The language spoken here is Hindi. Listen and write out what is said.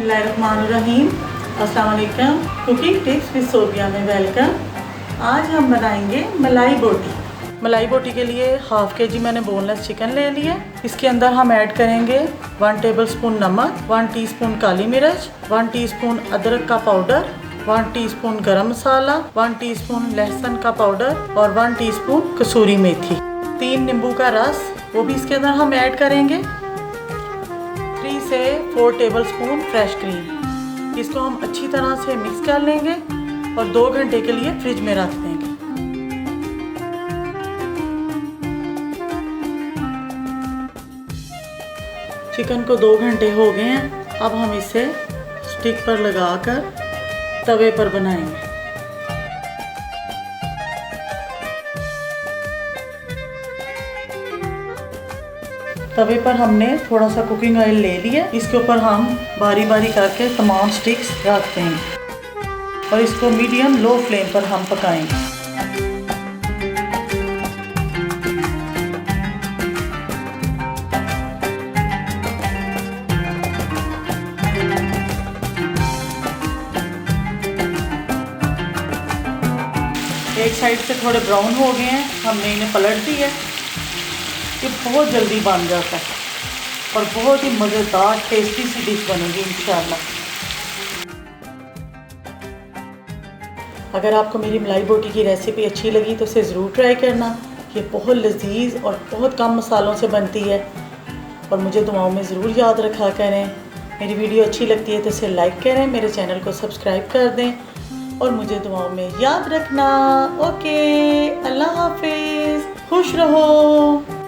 बिस्मिल्लाहिर्रहमानिर्रहीम। अस्सलाम वालेकुम। कुकिंग टिप्स विद सोबिया में वेलकम। आज हम बनाएंगे मलाई बोटी। मलाई बोटी के लिए हाफ केजी मैंने बोनलेस चिकन ले लिया। इसके अंदर हम ऐड करेंगे 1 टेबलस्पून नमक, 1 टीस्पून काली मिर्च, 1 टीस्पून अदरक का पाउडर, 1 टीस्पून गरम मसाला, 1 टीस्पून लहसुन का पाउडर और 1 टीस्पून कसूरी मेथी। 3 नींबू का रस वो भी इसके अंदर हम ऐड करेंगे। 3 से 4 टेबलस्पून फ्रेश क्रीम। इसको हम अच्छी तरह से मिक्स कर लेंगे और 2 घंटे के लिए फ्रिज में रख देंगे। चिकन को 2 घंटे हो गए हैं। अब हम इसे स्टिक पर लगाकर तवे पर बनाएंगे। तवे पर हमने थोड़ा सा कुकिंग ऑयल ले लिया। इसके ऊपर हम बारी बारी करके तमाम स्टिक्स रख देंगे और इसको मीडियम लो फ्लेम पर हम पकाएंगे। एक साइड से थोड़े ब्राउन हो गए हैं, हमने इन्हें पलट दिया। ये बहुत जल्दी बन जाता है और बहुत ही मज़ेदार टेस्टी सी डिश बनेगी इंशाल्लाह। अगर आपको मेरी मलाई बोटी की रेसिपी अच्छी लगी तो इसे ज़रूर ट्राई करना। ये बहुत लजीज और बहुत कम मसालों से बनती है और मुझे दुआओं में ज़रूर याद रखा करें। मेरी वीडियो अच्छी लगती है तो इसे लाइक करें, मेरे चैनल को सब्सक्राइब कर दें और मुझे दुआओं में याद रखना। ओके, अल्लाह हाफिज़, खुश रहो।